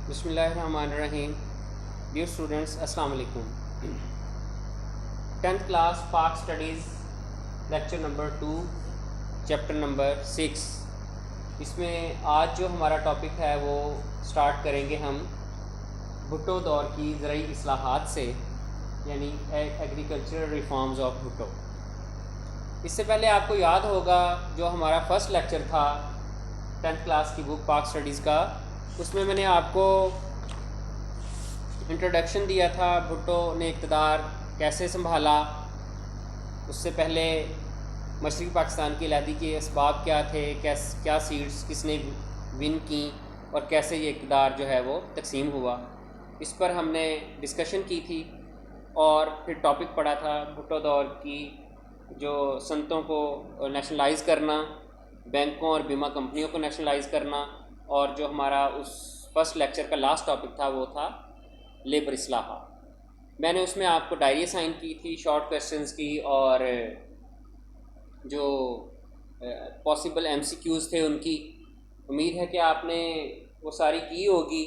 बिस्मिल्लाहिर्रहमानिर्रहीम। Dear students, अस्सलाम वालेकुम। 10th क्लास पाक studies, lecture number 2, chapter number 6। इसमें आज जो हमारा टॉपिक है वो स्टार्ट करेंगे हम भुट्टो दौर की ज़रई इस्लाहात से, यानी एग्रीकल्चरल रिफॉर्म्स ऑफ भुट्टो। इससे पहले आपको याद होगा जो हमारा फर्स्ट लेक्चर था 10th क्लास की बुक पाक स्टडीज़ का, उसमें मैंने आपको इंट्रोडक्शन दिया था भुट्टो ने इक़्तिदार कैसे संभाला, उससे पहले मशरक़ी पाकिस्तान की अलहदी के असबाब क्या थे, क्या सीट्स किसने विन की और कैसे ये इक़्तिदार जो है वो तकसीम हुआ, इस पर हमने डिस्कशन की थी। और फिर टॉपिक पढ़ा था भुट्टो दौर की जो सनतों को नेशनलाइज़ करना, बैंकों और बीमा कंपनियों को नेशनलाइज़ करना, और जो हमारा उस फर्स्ट लेक्चर का लास्ट टॉपिक था वो था लेबर इस्लाहा। मैंने उसमें आपको डायरी असाइन की थी शॉर्ट क्वेश्चंस की, और जो पॉसिबल एमसीक्यूज़ थे उनकी। उम्मीद है कि आपने वो सारी की होगी,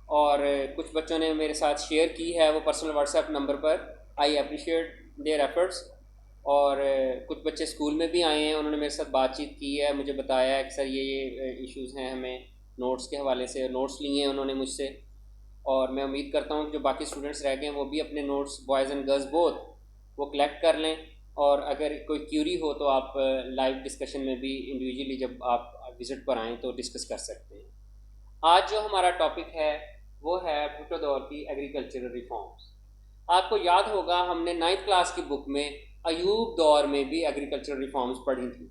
और कुछ बच्चों ने मेरे साथ शेयर की है वो पर्सनल व्हाट्सएप नंबर पर। I appreciate their efforts. और कुछ बच्चे स्कूल में भी आए हैं, उन्होंने मेरे साथ बातचीत की है, मुझे बताया है कि सर ये इश्यूज़ हैं, हमें नोट्स के हवाले से नोट्स लिए हैं उन्होंने मुझसे। और मैं उम्मीद करता हूँ कि जो बाकी स्टूडेंट्स रह गए हैं वो भी अपने notes, boys and girls both, वो कलेक्ट कर लें। और अगर कोई क्यूरी हो तो आप लाइव डिस्कशन में भी इंडिविजुअली जब आप विज़िट पर आएँ तो डिस्कस कर सकते हैं। आज जो हमारा टॉपिक है वो है भुट्टो दौर की एग्रीकल्चरल रिफॉर्म्स। आपको याद होगा हमने 9th क्लास की बुक में अयूब दौर में भी एग्रीकल्चरल रिफॉर्म्स पढ़ी थी।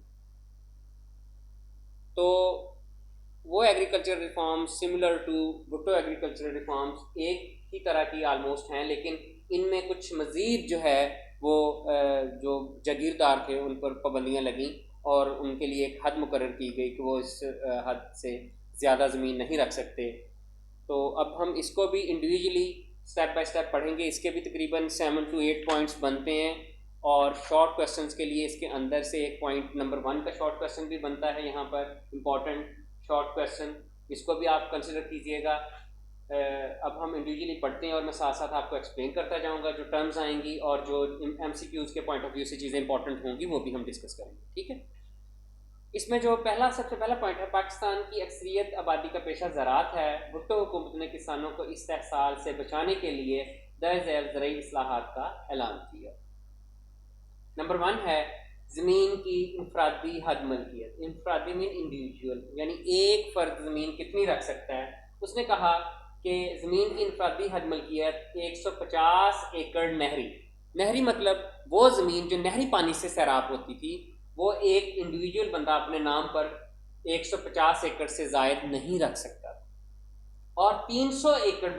तो वो agricultural reforms similar to Bhutto agricultural reforms एक ही तरह की आलमोस्ट हैं, लेकिन इनमें कुछ मज़ीद जो है वो जो जागीरदार थे उन पर पाबंदियाँ लगीं और उनके लिए एक हद मुकर्रर की गई कि वो इस हद से ज़्यादा ज़मीन नहीं रख सकते। तो अब हम इसको भी इंडिविजुअली स्टेप बाय स्टेप पढ़ेंगे। इसके भी तकरीबन 7 to 8 पॉइंट्स बनते हैं, और शॉर्ट क्वेश्चंस के लिए इसके अंदर से एक पॉइंट नंबर 1 का शॉर्ट क्वेश्चन भी बनता है यहाँ पर, इम्पॉर्टेंट शॉर्ट क्वेश्चन, इसको भी आप कंसिडर कीजिएगा। अब हम इंडिविजुअली पढ़ते हैं और मैं साथ साथ आपको एक्सप्लेन करता जाऊँगा, जो टर्म्स आएंगी और जो MCQs के पॉइंट ऑफ व्यू से चीज़ें इंपॉर्टेंट होंगी वो भी हम डिस्कस करेंगे, ठीक है। इसमें जो सबसे पहला पॉइंट है, पाकिस्तान की अक्सरियत आबादी का पेशा ज़राअत है। भुट्टो हुकूमत ने किसानों को इस्तेहसाल से बचाने के लिए दर ज़ैल ज़रई इस्लाहात का ऐलान किया। नंबर 1 है ज़मीन की इनफरादी हद मलकियत। इनफरादी मीन इंडिविजुअल, यानी एक फ़र्द ज़मीन कितनी रख सकता है। उसने कहा कि ज़मीन की इनफरादी हद मलकियत 150 एकड़ नहरी मतलब वो ज़मीन जो नहरी पानी से सैराब होती थी, वो एक इंडिविजुअल बंदा अपने नाम पर 150 एकड़ से ज़ायद नहीं रख सकता। और 300 एकड़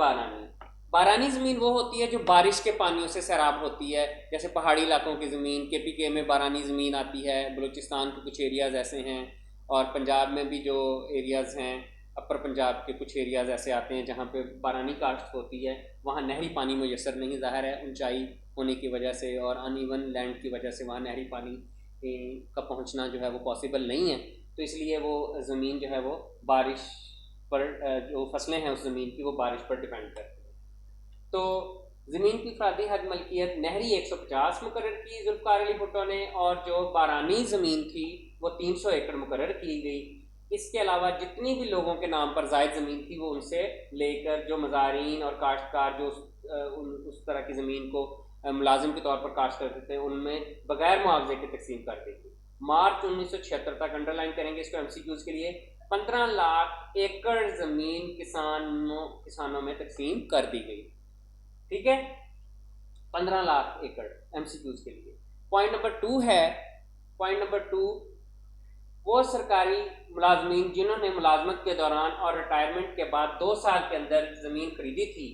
बारानी ज़मीन वो होती है जो बारिश के पानियों से सैराब होती है, जैसे पहाड़ी इलाकों की ज़मीन, KPK में बारानी ज़मीन आती है, बलूचिस्तान के कुछ एरियाज़ ऐसे हैं, और पंजाब में भी जो एरियाज़ हैं, अपर पंजाब के कुछ एरियाज़ ऐसे आते हैं जहाँ पे बारानी काश्त होती है, वहाँ नहरी पानी मुयसर नहीं, ज़ाहिर है ऊंचाई होने की वजह से और अनइवन लैंड की वजह से वहाँ नहरी पानी का पहुँचना जो है वो पॉसिबल नहीं है। तो इसलिए वो ज़मीन जो है वो बारिश पर, जो फसलें हैं उस ज़मीन की वो बारिश पर डिपेंड करती हैं। तो ज़मीन की इनफरादी हद मलकियत नहरी 150 मुकर्रर की जुल्फ़िकार अली भुट्टो ने, और जो बारानी ज़मीन थी वो 300 एकड़ मुकर्रर की गई। इसके अलावा जितनी भी लोगों के नाम पर ज़ायद ज़मीन थी वो उनसे लेकर जो मज़ारीन और काश्तकार जो उस तरह की ज़मीन को मुलाजिम के तौर पर काश्त करते थे, उनमें बगैर मुआवजे के तकसीम कर दी थी। मार्च 1976 तक, अंडरलाइन करेंगे इसको MCQs के लिए, 15 लाख एकड़ ज़मीन किसानों में तकसीम कर दी गई, ठीक है। 15 लाख एकड़ MCQs के लिए। पॉइंट नंबर 2 है, पॉइंट नंबर 2, वो सरकारी मुलाजमीन जिन्होंने मुलाजमत के दौरान और रिटायरमेंट के बाद 2 साल के अंदर ज़मीन खरीदी थी,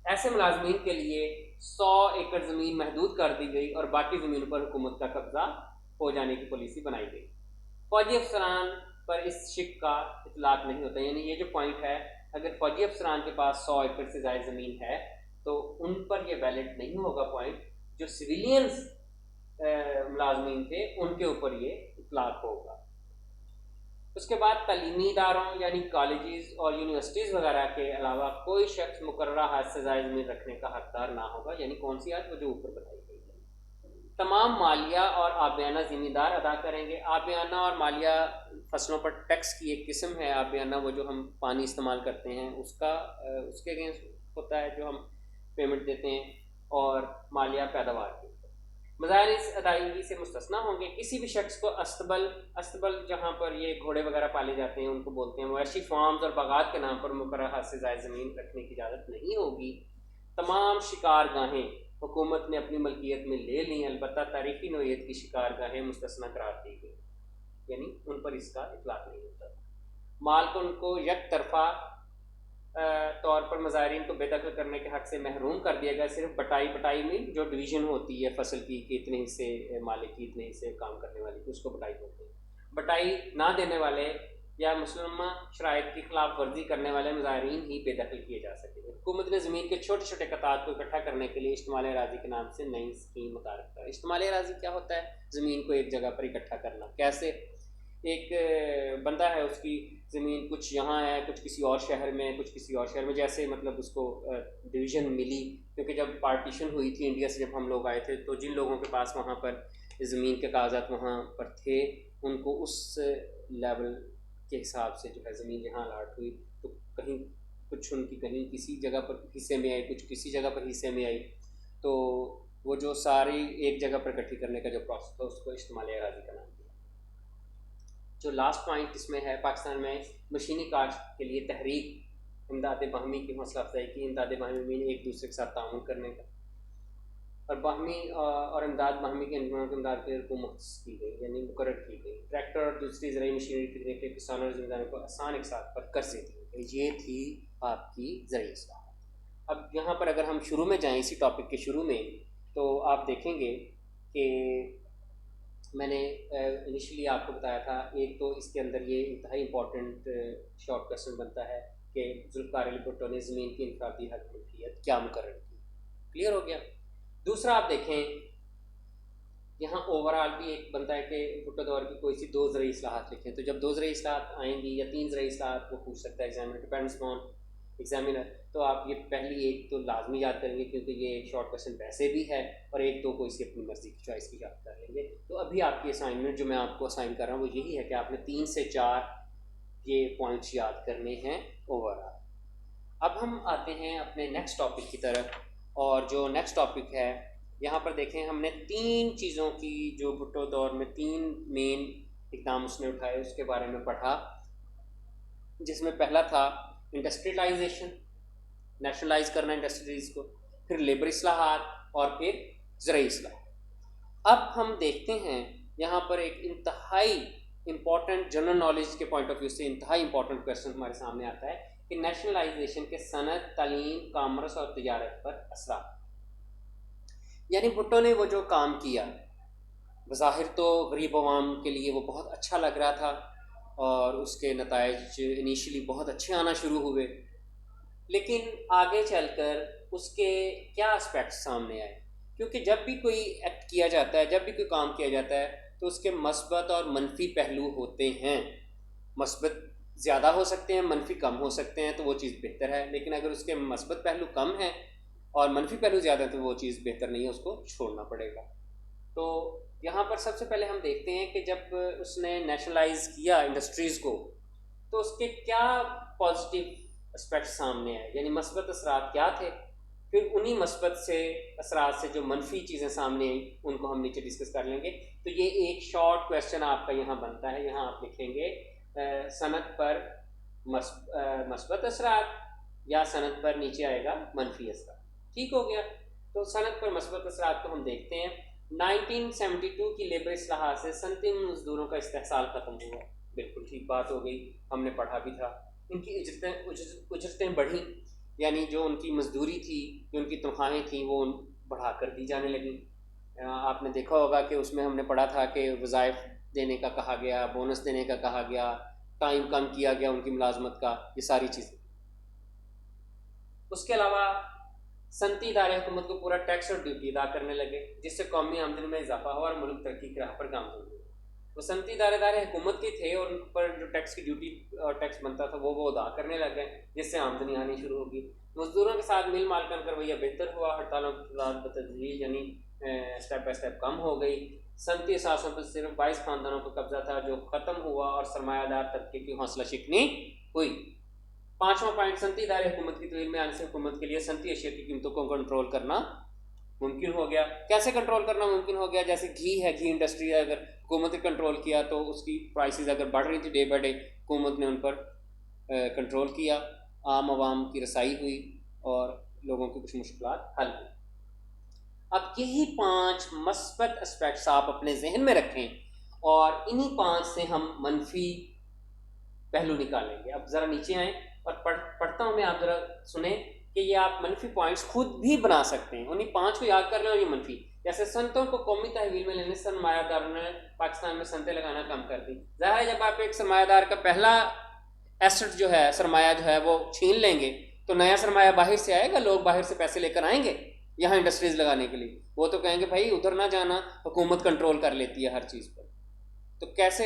ऐसे मुलाजमीन के लिए 100 एकड़ ज़मीन महदूद कर दी गई और बाकी ज़मीनों पर हुकूमत का कब्जा हो जाने की पॉलिसी बनाई गई। फौजी अफसरान पर इस शिक का इतलाक नहीं होता, यानी ये जो पॉइंट है, अगर फौजी अफसरान के पास 100 एकड़ से ज़्यादा ज़मीन है तो उन पर यह वैलिड नहीं होगा पॉइंट। जो सिविलियंस मुलाजमीन थे उनके ऊपर ये इतलाक होगा। उसके बाद तालीमी इदारों यानी कॉलेजेस और यूनिवर्सिटीज़ वगैरह के अलावा कोई शख्स मुकर्ररा हद से ज़ायद ज़मीन रखने का हकदार ना होगा, यानी कौन सी हद, वो जो ऊपर बताई गई है। तमाम मालिया और आबियाना ज़िम्मेदार अदा करेंगे। आबियाना और मालिया फसलों पर टैक्स की एक किस्म है। आबियाना वो जो हम पानी इस्तेमाल करते हैं उसका उसके अगेंस्ट होता है जो हम पेमेंट देते हैं, और मालिया पैदावार की। मज़ाहिर इस अदायगी से मुस्तस्ना होंगे। किसी भी शख्स को अस्तबल जहाँ पर ये घोड़े वगैरह पाले जाते हैं उनको बोलते हैं, मवेशी फार्म्स और बागात के नाम पर मुकर्रर हद से ज़ायद ज़मीन रखने की इजाज़त नहीं होगी। तमाम शिकारगाहें हुकूमत ने अपनी मलकियत में ले ली, अलबत्ता तारीखी नोयत की शिकारगाहें मुस्तस्ना करार दी गई, यानी उन पर इसका इतलाक नहीं होता। मालकुन को यक तरफा तौर पर मज़ाहिरीन को बेदखल करने के हक़ से महरूम कर दिया गया। सिर्फ बटाई में जो डिवीज़न होती है फसल की कि इतने हिस्से मालिक की, इतने हिस्से काम करने वाली की, उसको बटाई बोलते हैं। बटाई ना देने वाले या मुसलमा शराइत की खिलाफ वर्जी करने वाले मज़ाहिरीन ही बेदखल किए जा सकेंगे। हुकूमत ने ज़मीन के छोटे छोटे कतार को इकट्ठा करने के लिए इज्तिमाल अराज़ी के नाम से नई स्कीम मुतारिफ करा। इज्तिमाल अराज़ी क्या होता है? ज़मीन को एक जगह पर इकट्ठा करना। कैसे? एक बंदा है, उसकी ज़मीन कुछ यहाँ है, कुछ किसी और शहर में, कुछ किसी और शहर में, जैसे मतलब उसको डिवीज़न मिली, क्योंकि जब पार्टीशन हुई थी इंडिया से, जब हम लोग आए थे, तो जिन लोगों के पास वहाँ पर ज़मीन के कागजात वहाँ पर थे, उनको उस लेवल के हिसाब से जो है ज़मीन जहाँ अलाट हुई, तो कहीं कुछ उनकी कहीं किसी जगह पर हिस्से में आई, कुछ किसी जगह पर हिस्से में आई, तो वो जो सारी एक जगह पर इकट्ठी करने का जो प्रोसेस था उसको इज्तिमाल अराज़ी का नाम दिया। जो लास्ट पॉइंट इसमें है, पाकिस्तान में मशीनी काश्त के लिए तहरीक इमदाद बाहमी की हौसला अफजाई की। इमदाद बाहमी में एक दूसरे के साथ ताउन करने का, और बाहमी और इमदाद बाहमी के अंजुमनों की इमदाद के को मुख्तस की गई, यानी मुकर्रर की गई। ट्रैक्टर और दूसरी ज़राई मशीनरी खरीदने के लिए किसानों और ज़मींदारों को आसान एक साथ पर कर्जे दिए गए। ये थी आपकी ज़राई इस्लाहत। अब यहाँ पर अगर हम शुरू में जाएँ, इसी टॉपिक के शुरू में, तो आप देखेंगे कि मैंने इनिशियली आपको बताया था, एक तो इसके अंदर ये इंतहाई इंपॉर्टेंट शॉर्ट क्वेश्चन बनता है कि जुल्फ़िकार अली भुट्टो ने ज़मीन की इनफरादी हक मिल्कियत क्या मुकर्रर की। क्लियर हो गया। दूसरा आप देखें, यहाँ ओवरऑल भी एक बनता है कि भुट्टो दौर की कोई सी 2 ज़राई इस्लाहत लिखें। तो जब 2 ज़राई इस्लाहत आएंगी या 3 ज़राई इस्लाहत, वो पूछ सकता है एग्जामिनर, डिपेंड्स ऑन एग्जामिनर। तो आप ये पहली एक तो लाजमी याद करेंगे, क्योंकि ये एक शॉर्ट क्वेश्चन वैसे भी है, और एक तो कोई सी अपनी मर्जी की चॉइस की याद कर लेंगे। तो अभी आपकी असाइनमेंट जो मैं आपको असाइन कर रहा हूँ वो यही है कि आपने 3 से 4 ये पॉइंट्स याद करने हैं ओवरऑल। अब हम आते हैं अपने नेक्स्ट टॉपिक की तरफ, और जो नेक्स्ट टॉपिक है, यहाँ पर देखें, हमने 3 चीज़ों की, जो भुट्टो दौर में 3 मेन इक़दाम उसने उठाए, उसके बारे में पढ़ा, जिसमें पहला था इंडस्ट्रियलाइजेशन, नेशनलाइज करना इंडस्ट्रीज़ को, फिर लेबर इस्लाहात, और फिर ज़राई इस्लाह। अब हम देखते हैं यहाँ पर एक इंतहाई इम्पॉर्टेंट जनरल नॉलेज के पॉइंट ऑफ व्यू से इंतहाई इम्पॉर्टेंट क्वेश्चन हमारे सामने आता है कि नेशनलाइजेशन के सनत, तालीम, कामर्स और तिजारत पर असर। यानी भुट्टो ने वो जो काम किया, बज़ाहिर तो गरीब अवाम के लिए वो बहुत अच्छा लग रहा था, और उसके नताइज इनिशियली बहुत अच्छे आना शुरू हुए, लेकिन आगे चलकर उसके क्या एस्पेक्ट सामने आए। क्योंकि जब भी कोई एक्ट किया जाता है, जब भी कोई काम किया जाता है, तो उसके मस्बत और मनफी पहलू होते हैं। मस्बत ज़्यादा हो सकते हैं, मनफी कम हो सकते हैं, तो वो चीज़ बेहतर है। लेकिन अगर उसके मस्बत पहलू कम हैं और मनफी पहलू ज़्यादा है, तो वो चीज़ बेहतर नहीं है, उसको छोड़ना पड़ेगा। तो यहाँ पर सबसे पहले हम देखते हैं कि जब उसने नेशनलाइज किया इंडस्ट्रीज़ को, तो उसके क्या पॉजिटिव एस्पेक्ट सामने आए, यानी मस्बत असरात क्या थे। फिर उन्हीं मस्बत से असरात से जो मनफी चीज़ें सामने आई, उनको हम नीचे डिस्कस कर लेंगे। तो ये एक शॉर्ट क्वेश्चन आपका यहाँ बनता है। यहाँ आप लिखेंगे सनत पर मस्बत असरात, या सनत पर नीचे आएगा मनफी असरात। ठीक हो गया। तो सनत पर मस्बत असरात को हम देखते हैं। 1972 की लेबर इस्लाहात से सनती मजदूरों का इस्तेहसाल ख़त्म हुआ। बिल्कुल ठीक बात हो गई, हमने पढ़ा भी था। इनकी उजरतें बढ़ी, यानी जो उनकी मजदूरी थी, जो उनकी तनख्वाहें थी, वो बढ़ा कर दी जाने लगी। आपने देखा होगा कि उसमें हमने पढ़ा था कि वज़ाइफ देने का कहा गया, बोनस देने का कहा गया, टाइम कम किया गया उनकी मुलाजमत का, ये सारी चीज़ें। उसके अलावा सनती इदारे हुकूमत को पूरा टैक्स और ड्यूटी अदा करने लगे, जिससे कौमी आमदनी में इजाफा हुआ और मुल्क तरक्की की राह पर गामज़न हुआ। वो सनती इदारे हुकूमत के थे और उन पर जो टैक्स की ड्यूटी और टैक्स बनता था वो अदा करने लग गए, जिससे आमदनी आनी शुरू होगी। मजदूरों के साथ मिल मालकन का रवैया बेहतर हुआ, हड़तालों की तादाद बतदरीज यानी स्टेप बाय स्टेप कम हो गई। सनती असासों पर सिर्फ 22 ख़ानदानों का कब्जा था जो ख़त्म हुआ और सरमायादार तबके की हौसला शिकनी हुई। पाँचवा पॉइंट, सनती इदारे हुकूमत की तवील में आने से हुकूमत के लिए सनती अशिया की कीमतों को कंट्रोल करना मुमकिन हो गया। कैसे कंट्रोल करना मुमकिन हो गया? जैसे घी है, घी इंडस्ट्री है, अगर हुकूमत ने कंट्रोल किया तो उसकी प्राइसेस अगर बढ़ रही थी डे बाई डे, हुकूमत ने उन पर कंट्रोल किया, आम आवाम की रसाई हुई और लोगों की कुछ मुश्किलात हल हुई। अब यही 5 मस्बत एस्पेक्ट्स आप अपने जहन में रखें और इन्हीं 5 से हम मनफी पहलू निकालेंगे। अब ज़रा नीचे आएँ और पढ़ता हूँ मैं, आप ज़रा सुने कि ये आप मनफी पॉइंट्स खुद भी बना सकते हैं। उन्हीं 5 को याद कर लें और ये मनफी, जैसे संतों को कौमी तहवील में लेने से सरमायादारों ने पाकिस्तान में संतें लगाना कम कर दी। ज़ाहिर है जब आप एक सरमायादार का पहला एसेट जो है, सरमाया जो है, वो छीन लेंगे तो नया सरमाया बाहर से आएगा, लोग बाहर से पैसे लेकर आएंगे यहाँ इंडस्ट्रीज लगाने के लिए। वो तो कहेंगे भाई उधर ना जाना, हुकूमत कंट्रोल कर लेती है हर चीज़ पर। तो कैसे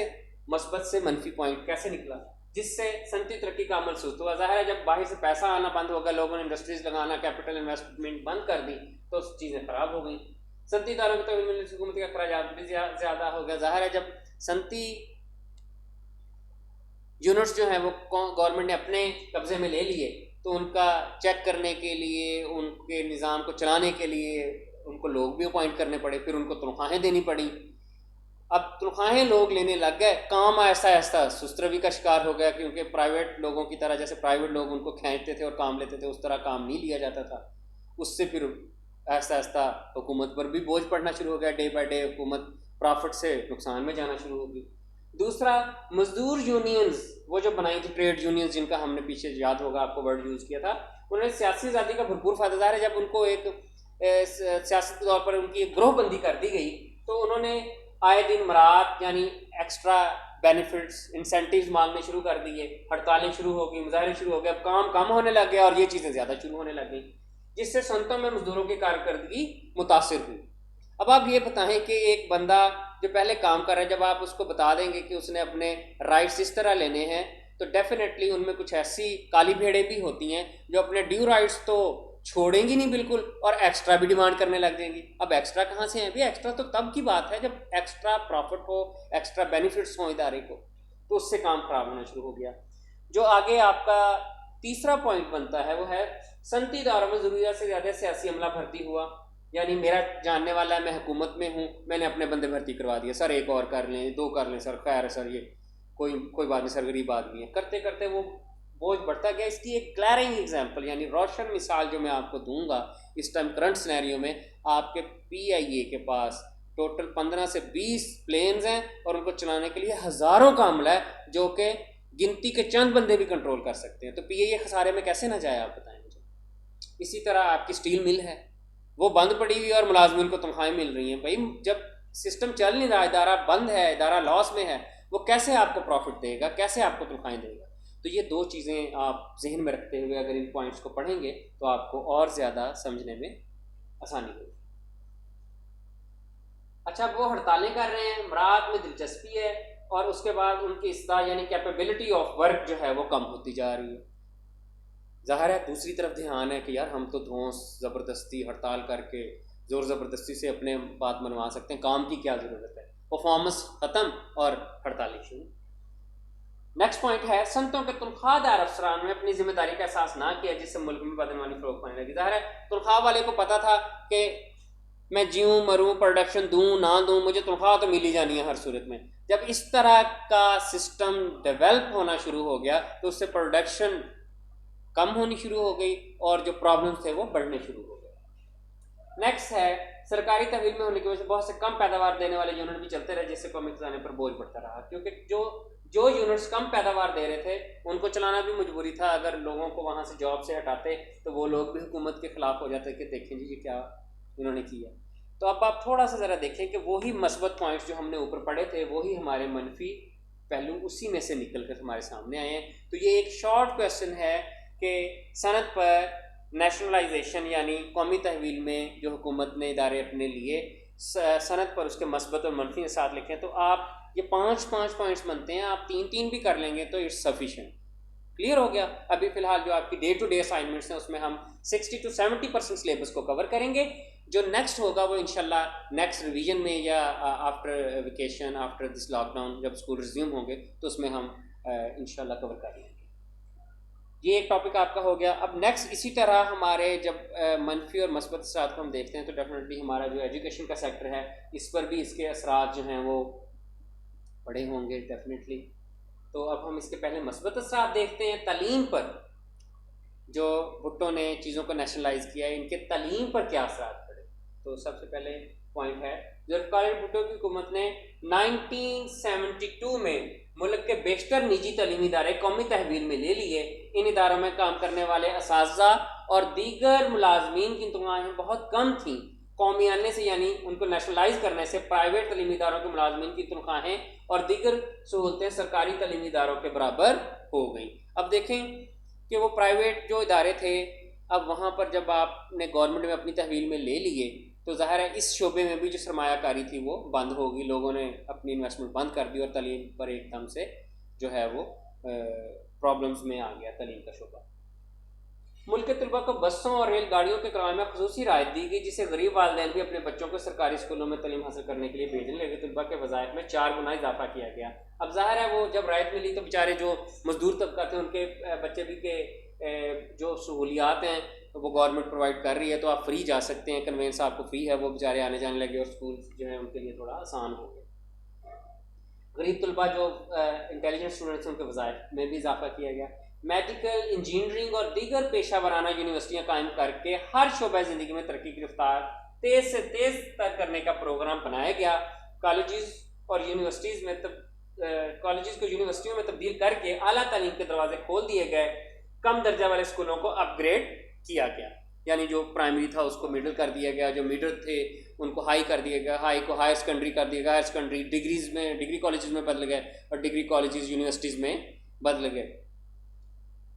मस्बत से मनफी पॉइंट कैसे निकला, जिससे सनती तरक्की का अमल सुस्त हुआ। ज़ाहिर है जब बाहर से पैसा आना बंद होगा, लोगों ने इंडस्ट्रीज लगाना, कैपिटल इन्वेस्टमेंट बंद कर दी तो चीज़ें ख़राब हो गई। सनती इदारों की तहवील में हुकूमत का अखराजात भी ज़्यादा हो गया। ज़ाहिर है जब सनती यूनिट्स जो हैं वो गवर्नमेंट ने अपने कब्जे में ले लिए तो उनका चेक करने के लिए, उनके निज़ाम को चलाने के लिए उनको लोग भी अपॉइंट करने पड़े, फिर उनको तनख्वाहें देनी पड़ी। अब तनख्वाहें लोग लेने लग गए, काम ऐसा ऐसा सुस्त रवि का शिकार हो गया, क्योंकि प्राइवेट लोगों की तरह, जैसे प्राइवेट लोग उनको खींचते थे और काम लेते थे, उस तरह काम नहीं लिया जाता था। उससे फिर ऐसा ऐसा हुकूमत पर भी बोझ पड़ना शुरू हो गया। डे बाई डे हुकूमत प्रॉफिट से नुकसान में जाना शुरू हो गई। दूसरा, मजदूर यूनियंस, वो जो बनाई थी ट्रेड यूनियंस, जिनका हमने पीछे याद होगा आपको वर्ड यूज़ किया था, उन्होंने सियासी आज़ादी का भरपूर फ़ायदा। ज़ाहिर है जब उनको एक सियासत के तौर पर उनकी ग्रोहबंदी कर दी गई तो उन्होंने आए दिन मरात यानी एक्स्ट्रा बेनिफिट्स, इंसेंटिव्स मांगने शुरू कर दिए, हड़तालें शुरू हो गई, मुजाहरे शुरू हो गए, अब काम कम होने लग गया और ये चीज़ें ज़्यादा शुरू होने लग गई, जिससे सनतों में मजदूरों की कारकर्दगी मुतासिर हुई। अब आप ये बताएं कि एक बंदा जो पहले काम कर रहा है, जब आप उसको बता देंगे कि उसने अपने राइट्स इस तरह लेने हैं तो डेफिनेटली उनमें कुछ ऐसी काली भेड़ें भी होती हैं जो अपने ड्यू राइट्स तो छोड़ेंगी नहीं बिल्कुल और एक्स्ट्रा भी डिमांड करने लग जाएंगी। अब एक्स्ट्रा कहाँ से है भी? एक्स्ट्रा तो तब की बात है जब एक्स्ट्रा प्रॉफिट हो, एक्स्ट्रा बेनिफिट्स हो इदारे को, तो उससे काम खराब होना शुरू हो गया। जो आगे आपका तीसरा पॉइंट बनता है वो है सनती इदारों में ज़रूरत से ज़्यादा सियासी अमला भर्ती हुआ। यानी मेरा जानने वाला है, मैं हुकूमत में हूँ, मैंने अपने बंदे भर्ती करवा दिया, सर एक और कर लें, 2 कर लें सर, खैर है सर, ये कोई बात नहीं सर, गरीब आदमी है। करते करते वो बोझ बढ़ता गया। इसकी एक क्लैरिंग एग्जांपल यानी रोशन मिसाल जो मैं आपको दूंगा इस टाइम करंट सिनेरियो में, आपके PIA के पास टोटल 15 से 20 प्लेन्स हैं और उनको चलाने के लिए हज़ारों का अमला है जो कि गिनती के चंद बंदे भी कंट्रोल कर सकते हैं। तो PIA खसारे में कैसे ना जाए, आप बताएं मुझे। इसी तरह आपकी स्टील मिल है, वो बंद पड़ी हुई और मुलाजमिन को तनख्वाहें मिल रही हैं। भाई जब सिस्टम चल नहीं रहा, इदारा बंद है, इदारा लॉस में है, वो कैसे आपको प्रॉफिट देगा, कैसे आपको तनख्वाहें देगा? तो ये 2 चीज़ें आप जहन में रखते हुए अगर इन पॉइंट्स को पढ़ेंगे तो आपको और ज़्यादा समझने में आसानी होगी। अच्छा, वो हड़तालें कर रहे हैं, मरात में दिलचस्पी है और उसके बाद उनकी इस्ता यानी कैपेबिलिटी ऑफ वर्क जो है वो कम होती जा रही है। ज़ाहिर है दूसरी तरफ ध्यान है कि यार हम तो धौंस ज़बरदस्ती हड़ताल करके ज़ोर ज़बरदस्ती से अपने बात मनवा सकते हैं, काम की क्या ज़रूरत है? परफॉर्मेंस ख़त्म और हड़तालें शुरू। नेक्स्ट पॉइंट है सनतों के तनख्वाहदार अफसरान में अपनी जिम्मेदारी का एहसास ना किया, जिससे मुल्क में बदनवानी फ़रोग़ पाने लगी। ज़ाहिर है तनख्वाह वाले को पता था कि मैं जीऊँ मरूँ, प्रोडक्शन दूँ ना दूँ, मुझे तनख्वाह तो मिल ही जानी है हर सूरत में। जब इस तरह का सिस्टम डेवलप होना शुरू हो गया तो उससे प्रोडक्शन कम होनी शुरू हो गई और जो प्रॉब्लम्स थे वो बढ़ने शुरू हो गए। नेक्स्ट है सरकारी तहवील में होने की वजह से बहुत से कम पैदावार देने वाले यूनिट भी चलते रहे, जिससे कौमी खजाने पर बोझ बढ़ता रहा, क्योंकि जो यूनिट्स कम पैदावार दे रहे थे उनको चलाना भी मजबूरी था। अगर लोगों को वहाँ से जॉब से हटाते तो वो लोग भी हुकूमत के खिलाफ हो जाते कि देखें जी ये क्या उन्होंने किया। तो अब आप थोड़ा सा ज़रा देखें कि वही मस्बत पॉइंट्स जो हमने ऊपर पढ़े थे वही हमारे मनफी पहलू उसी में से निकल कर हमारे सामने आए हैं। तो ये एक शॉर्ट क्वेश्चन है कि सनत पर नेशनलाइजेशन यानी कौमी तहवील में जो हुकूमत ने इदारे अपने लिए सनत पर उसके मस्बत और मनफी के साथ लिखें। तो आप ये 5-5 पॉइंट्स बनते हैं, आप 3-3 भी कर लेंगे तो इट्स सफिशिएंट। क्लियर हो गया। अभी फिलहाल जो आपकी डे टू डे असाइनमेंट्स हैं उसमें हम 60 to 70% सिलेबस को कवर करेंगे। जो नेक्स्ट होगा वो इंशाल्लाह नेक्स्ट रिवीजन में या after vacation, after this lockdown, जब स्कूल रिज्यूम होंगे तो उसमें हम इंशाल्लाह कवर कर लेंगे। ये एक टॉपिक आपका हो गया। अब नेक्स्ट इसी तरह हमारे जब मनफी और मस्बत असरात को हम देखते हैं तो डेफिनेटली हमारा जो एजुकेशन का सेक्टर है इस पर भी इसके असरात जो हैं वो बड़े होंगे डेफिनेटली। तो अब हम इसके पहले मस्बत असरात देखते हैं तालीम पर। जो भुट्टो ने चीज़ों को नेशनलाइज किया है, इनके तालीम पर क्या असरात पड़े। तो सबसे पहले पॉइंट है, जुल्फ़िकार भुट्टो की हुकूमत ने 1972 में मुल्क के बेशतर निजी तालीमी इदारे कौमी तहवील में ले लिए। इन इदारों में काम करने वाले असातिज़ा और दीगर मुलाजमीन की तनख्वाहें बहुत कम थीं। कौमी आने से यानी उनको नेशनलाइज करने से प्राइवेट तालीमी इदारों के मुलाजमीन की तनख्वाहें और दीगर सहूलतें सरकारी तालीमी इदारों के बराबर हो गई। अब देखें कि वो प्राइवेट जो इदारे थे, अब वहाँ पर जब आपने गवर्नमेंट में अपनी तहवील में ले लिए तो ज़ाहिर है इस शोबे में भी जो सरमायाकारी थी वो बंद होगी। लोगों ने अपनी इन्वेस्टमेंट बंद कर दी और तालीम पर एकदम से जो है वो प्रॉब्लम्स में आ गया तालीम का शोबा। मुल्क के तलबा को बसों और रेलगाड़ियों के किराए में खसूसी राहत दी गई, जिससे गरीब वालिदैन भी अपने बच्चों को सरकारी स्कूलों में तालीम हासिल करने के लिए भेजने लगे। तलबा के वज़ाइफ में 4 गुना इजाफा किया गया। अब ज़ाहिर है वो जब राहत मिली तो बेचारे जो मजदूर तबका थे उनके बच्चे भी के जो सहूलियात हैं वो गवर्नमेंट प्रोवाइड कर रही है, तो आप फ्री जा सकते हैं, कन्वेंस आपको फ्री है, वो बेचारे आने जाने लगे और स्कूल जो है उनके लिए थोड़ा आसान हो गया। गरीब तलबा जो इंटेलिजेंट स्टूडेंट्स उनके वज़ाइफ में भी इजाफा किया गया। मेडिकल, इंजीनियरिंग और दीगर पेशा वराना यूनिवर्सिटियाँ कायम करके हर शोबे ज़िंदगी में तरक्की की रफ्तार तेज़ से तेज़ तर करने का प्रोग्राम बनाया गया। कॉलेजेस और यूनिवर्सिटीज़ में कॉलेजेस को यूनिवर्सिटियों में तब्दील करके आला तालीम के दरवाजे खोल दिए गए। कम दर्जा वाले स्कूलों को अपग्रेड किया गया, यानी जो प्राइमरी था उसको मिडिल कर दिया गया, जो मिडिल थे उनको हाई कर दिया गया, हाई को हायर सेकेंडरी कर दिया गया, हायर सेकेंडरी डिग्रीज में डिग्री कॉलेजेस में बदल गए और डिग्री कॉलेजेस यूनिवर्सिटीज़ में बदल गए।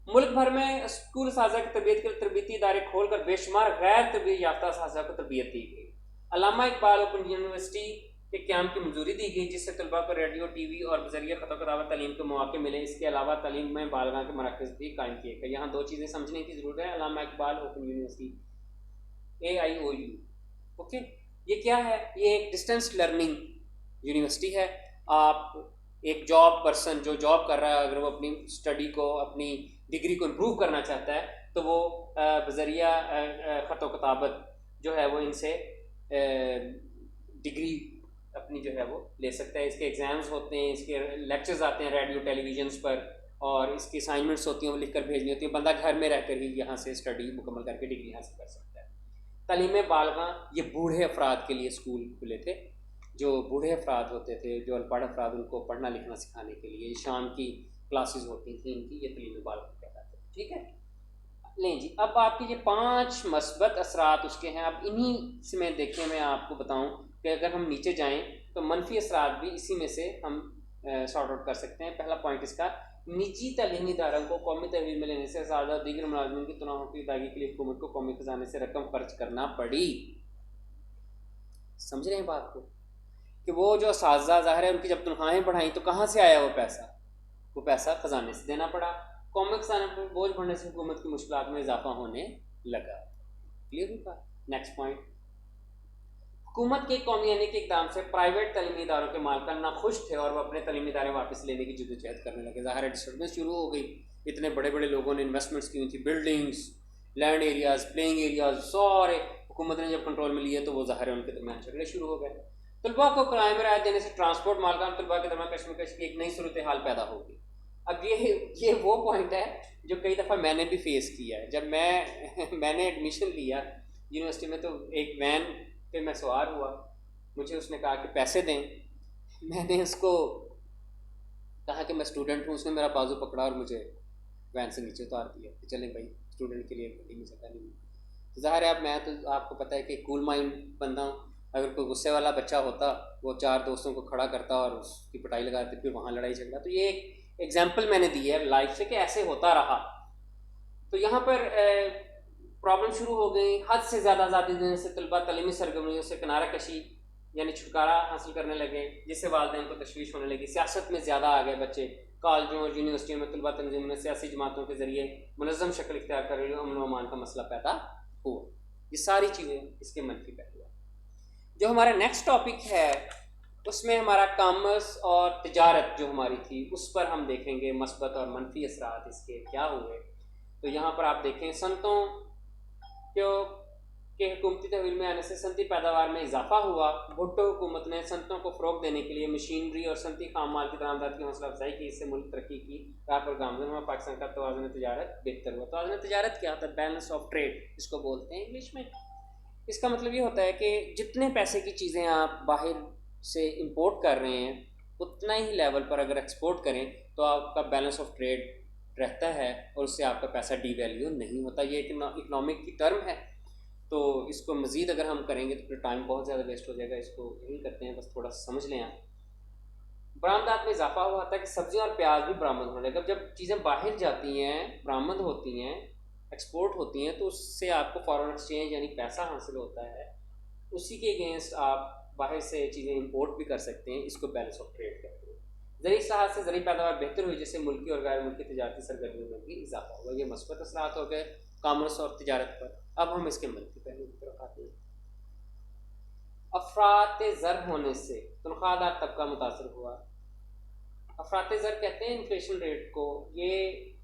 मुल्क भर में स्कूल साजा की तरबियत के तरबियती इदारे खोलकर बेशुमार गैर तरबियत याफ्ता साजा को तरबियत दी गई। अल्लामा इकबाल ओपन यूनिवर्सिटी के क्याम की मंजूरी दी गई, जिससे तलबा को रेडियो, टीवी और बजरिया ख़त किताबत तालीम के मौके मिले। इसके अलावा तालीम में बालगा के मराकज़ भी कायम किए गए। यहाँ 2 चीज़ें समझने की ज़रूरत है। Allama Iqbal Open University AIOU, okay, ये क्या है? ये एक डिस्टेंस लर्निंग यूनिवर्सिटी है। आप एक जॉब पर्सन जो जॉब कर रहा है, अगर वो अपनी स्टडी को, अपनी डिग्री को इम्प्रूव करना चाहता है तो वो बजरिया ख़त किताबत जो है वो इनसे डिग्री अपनी जो है वो ले सकता है। इसके एग्ज़ाम्स होते हैं, इसके लेक्चर्स आते हैं रेडियो टेलीविजन्स पर, और इसकी असाइनमेंट्स होती हैं वो लिख कर भेजनी होती है। बंदा घर में रहकर ही यहाँ से स्टडी मुकम्मल करके डिग्री हासिल कर सकता है। तालीम बालगा, ये बूढ़े अफराद के लिए स्कूल खुले थे। जो बूढ़े अफराद होते थे, जो अनपढ़ अफराद, उनको पढ़ना लिखना सिखाने के लिए शाम की क्लासेस होती थी इनकी, ये तालीम बालगा कहलाते थे। ठीक है, लें जी, अब आपके ये 5 मस्बत असरात उसके हैं। अब इन्हीं से मैं देखें, मैं आपको बताऊं कि अगर हम नीचे जाएं तो मनफी असरात भी इसी में से हम सॉर्ट आउट कर सकते हैं। पहला पॉइंट इसका, निजी तालीमी इदारों को कौमी तहवील में लेने से ज़्यादा दीगर मुलाजमीन की तनख्वाहों की अदायगी के लिए हुकूमत को कौमी खजाने से रकम खर्च करना पड़ी। समझ रहे हैं बात को, कि वो जो असातिज़ा ज़ाहिर है उनकी जब तनख्वाहें बढ़ाई तो कहाँ से आया वो पैसा? वो पैसा खजाने से देना पड़ा। कौमी खजाने पर बोझ बढ़ने से हुकूमत की मुश्किलात में इजाफा होने लगा। क्लियर हुआ? नेक्स्ट पॉइंट, हुकूमत के कौमी आने के इकदाम से प्राइवेट तालीमी इदारों के मालिकान नाखुश थे और वो अपने तालीमी इदारे वापस लेने की जद्दोजहद करने लगे। ज़ाहिर है डिस्टर्बेंस शुरू हो गई। इतने बड़े बड़े लोगों ने इन्वेस्टमेंट्स की हुई थी, buildings, land areas, playing areas, सारे हुकूमत ने जब कंट्रोल में लिए तो वो ज़ाहिर है उनके दरमियान झगड़े शुरू हो गए। तलबा को किराए में राहत देने से ट्रांसपोर्ट मालिकान तलबा के दरमियान कश्मकश की एक नई सूरत हाल पैदा होगी। अब ये वो पॉइंट है जो कई दफ़ा मैंने भी फेस किया है। जब मैंने एडमिशन लिया यूनिवर्सिटी में तो एक वैन पे मैं सवार हुआ, मुझे उसने कहा कि पैसे दें। मैंने उसको कहा कि मैं स्टूडेंट हूँ, उसने मेरा बाजू पकड़ा और मुझे वैन से नीचे उतार दिया कि चलें भाई, स्टूडेंट के लिए गाड़ी में जगह नहीं। तो ज़ाहिर है अब मैं तो आपको पता है कि कूल माइंड बंदा हूँ। अगर कोई गुस्से वाला बच्चा होता वो 4 दोस्तों को खड़ा करता और उसकी पिटाई लगाते, फिर वहाँ लड़ाई झगड़ा। तो ये एक एग्जाम्पल मैंने दी है लाइफ से कि ऐसे होता रहा। तो यहाँ पर प्रॉब्लम शुरू हो गई। हद से ज़्यादा आज़ादी देने से तलबा तालीमी सरगर्मियों से किनारा कशी यानी छुटकारा हासिल करने लगे, जिससे वालिदैन को तशवीश होने लगी। सियासत में ज़्यादा आ गए बच्चे, कॉलेजों और यूनिवर्सिटियों में तलबा तंजीमों ने सियासी जमातों के ज़रिए मुनज़्ज़म शक्ल इख्तियार कर रही अमन व अमान का मसला पैदा हुआ। ये सारी चीज़ें इसके मनफी पहलू हैं। जो हमारा नेक्स्ट टॉपिक है उसमें हमारा कॉमर्स और तिजारत जो हमारी थी उस पर हम देखेंगे मस्बत और मनफी असरात इसके क्या हुए। तो यहाँ पर आप देखें सनतों के हुकूमती तहवील में आने से सनती पैदावार में इजाफा हुआ। भुट्टो हुकूमत ने सनतों को फ़रोग देने के लिए मशीनरी और सनती खाम माल की दरामदात की हौसला अफजाई की, इससे मुल्क तरक्की की राह पर गामजन हुआ। पाकिस्तान का तवाज़ुन तजारत बेहतर हुआ। तवाज़ुन तजारत क्या होता है? बैलेंस ऑफ ट्रेड इसको बोलते हैं इंग्लिश में। इसका मतलब ये होता है कि जितने पैसे की चीज़ें आप बाहर से इंपोर्ट कर रहे हैं उतना ही लेवल पर अगर एक्सपोर्ट करें तो आपका बैलेंस ऑफ ट्रेड रहता है और उससे आपका पैसा डीवैल्यू नहीं होता। ये एक इकनॉमिक की टर्म है, तो इसको मज़ीद अगर हम करेंगे तो फिर टाइम बहुत ज़्यादा वेस्ट हो जाएगा। इसको यही करते हैं, बस थोड़ा समझ लें आप। बरामदात में इजाफा हुआ था कि सब्जियां और प्याज भी बरामद होने लगे। जब चीज़ें बाहर जाती हैं, बरामद होती हैं, एक्सपोर्ट होती हैं, तो उससे आपको फॉरेन एक्सचेंज यानी पैसा हासिल होता है। उसी के अगेंस्ट आप बाहर से चीज़ें इंपोर्ट भी कर सकते हैं। इसको बैलेंस ऑफ ट्रेड कहते हैं। ज़री सहात से ज़री पैदावार बेहतर हुई, जिससे मुल्की और गैर मुल्की तजारती सरगर्मियों में भी इजाफा हुआ। ये मस्बत असरात हो गए कॉमर्स और तिजारत पर। अब हम इसके मनफी पहलू की तरफ आते हैं। अफरात ज़र होने से तनख्वाहदार तबका मुतासर हुआ। अफरात ज़र कहते हैं इन्फ्लेशन रेट को, ये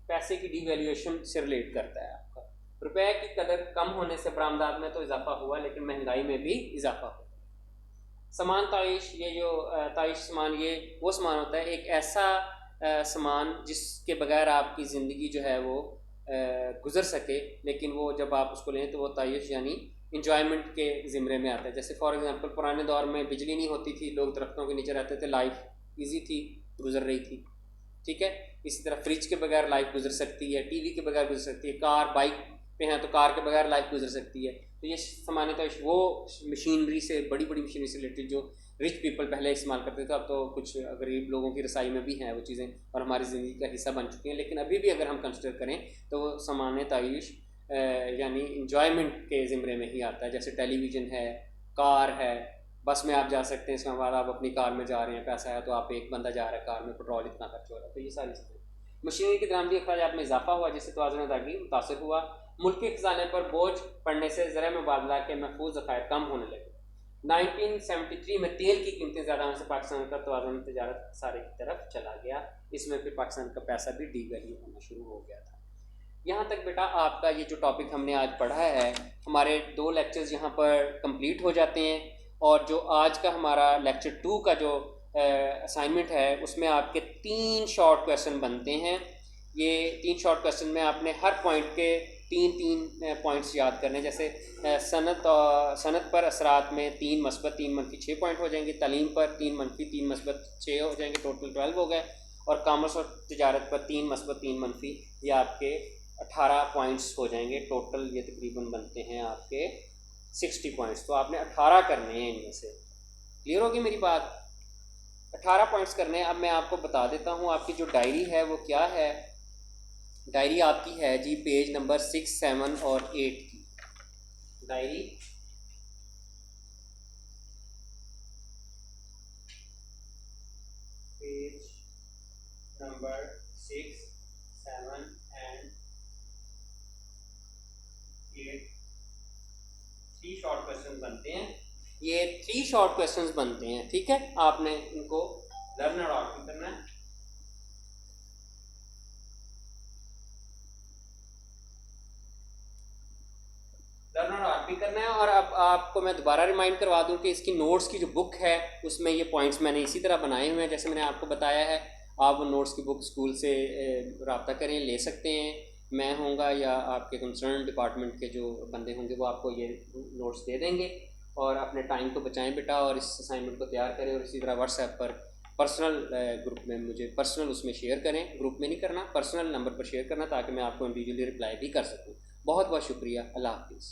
पैसे की डिवैल्यूएशन से रिलेट करता है। आपका रुपए की कदर कम होने से बरामदात में तो इजाफा हुआ, लेकिन महंगाई में भी इजाफा हुआ। समान ताइश, ये जो ताइश सामान, ये वो सामान होता है, एक ऐसा सामान जिसके बगैर आपकी ज़िंदगी जो है वो गुजर सके, लेकिन वो जब आप उसको लें तो वो ताइश यानी इंजॉयमेंट के ज़िम्रे में आता है। जैसे फॉर एग्जांपल पुराने दौर में बिजली नहीं होती थी, लोग दरख्तों के नीचे रहते थे, लाइफ इजी थी, गुजर रही थी, ठीक है। इसी तरह फ्रिज के बगैर लाइफ गुजर सकती है, टीवी के बगैर गुजर सकती है, कार बाइक पे हैं तो कार के बगैर लाइफ गुजर सकती है। तो ये सामान्य तो वो मशीनरी से, बड़ी बड़ी मशीनरी से रिलेटेड जो रिच पीपल पहले इस्तेमाल करते थे, अब तो कुछ गरीब लोगों की रसाई में भी हैं वो चीज़ें और हमारी ज़िंदगी का हिस्सा बन चुकी हैं। लेकिन अभी भी अगर हम कंसिडर करें तो वो सामान्य ताइश यानी इंजॉयमेंट के ज़िम्रे में ही आता है। जैसे टेलीविज़न है, कार है, बस में आप जा सकते हैं, इसके बाद आप अपनी कार में जा रहे हैं, पैसा है तो आप एक बंदा जा रहा है, कार में पेट्रोल इतना खर्च हो रहा है। तो ये सारी चीज़ें, मशीनरी की दरामदी अखराजात में इजाफा हुआ, जिससे तवाज़ुन दागी मुतासर हुआ। मुल्क के खजाने पर बोझ पड़ने से ज़रा मुबादला के महफूज ज़खायर कम होने लगे। 1973 में तेल की कीमतें ज़्यादा होने से पाकिस्तान का तवाज़ुन तजारत सारे की तरफ चला गया। इसमें फिर पाकिस्तान का पैसा भी डीवैल्यू होना शुरू हो गया था। यहाँ तक बेटा आपका ये जो टॉपिक हमने आज पढ़ा है, हमारे 2 लेक्चर्स यहाँ पर कंप्लीट हो जाते हैं। और जो आज का हमारा लेक्चर 2 का जो असाइनमेंट है उसमें आपके 3 शॉर्ट क्वेश्चन बनते हैं। ये 3 शॉर्ट क्वेश्चन में आपने हर पॉइंट के 3 पॉइंट्स याद करने। जैसे सनत पर असरात में 3 मस्बत 3 मनफी 6 पॉइंट हो जाएंगे। तालीम पर 3 मनफी 3 मस्बत 6 हो जाएंगे, टोटल 12 हो गए। और कॉमर्स और तिजारत पर 3 मस्बत 3 मनफी, ये आपके 18 पॉइंट्स हो जाएंगे। टोटल ये तकरीबन बनते हैं आपके 60 पॉइंट्स। तो आपने 18 करने हैं इनमें से। क्लियर होगी मेरी बात? 18 पॉइंट्स करने हैं। अब मैं आपको बता देता हूँ आपकी जो डायरी है वो क्या है। डायरी आपकी है जी पेज नंबर 6, 7 और 8 की diary. Page number 6, 7 and 8 3 short question बनते हैं। ये 3 शॉर्ट क्वेश्चन बनते हैं, ठीक है। आपने इनको लर्न और आउट करना है। लर्नर आर्ट भी करना है। और अब आपको मैं दोबारा रिमाइंड करवा दूं कि इसकी नोट्स की जो बुक है उसमें ये पॉइंट्स मैंने इसी तरह बनाए हुए हैं जैसे मैंने आपको बताया है। आप वो नोट्स की बुक स्कूल से रब्ता करें, ले सकते हैं। मैं होऊंगा या आपके कंसर्न डिपार्टमेंट के जो बंदे होंगे वो आपको ये नोट्स दे देंगे। और अपने टाइम को बचाएं बेटा, और इस असाइनमेंट को तैयार करें। और इसी तरह व्हाट्सएप पर पर्सनल ग्रुप में मुझे पर्सनल उसमें शेयर करें। ग्रुप में नहीं करना, पर्सनल नंबर पर शेयर करना, ताकि मैं आपको इंडिविजुअली रिप्लाई भी कर सकूँ। बहुत बहुत शुक्रिया। अल्लाह हाफिज़।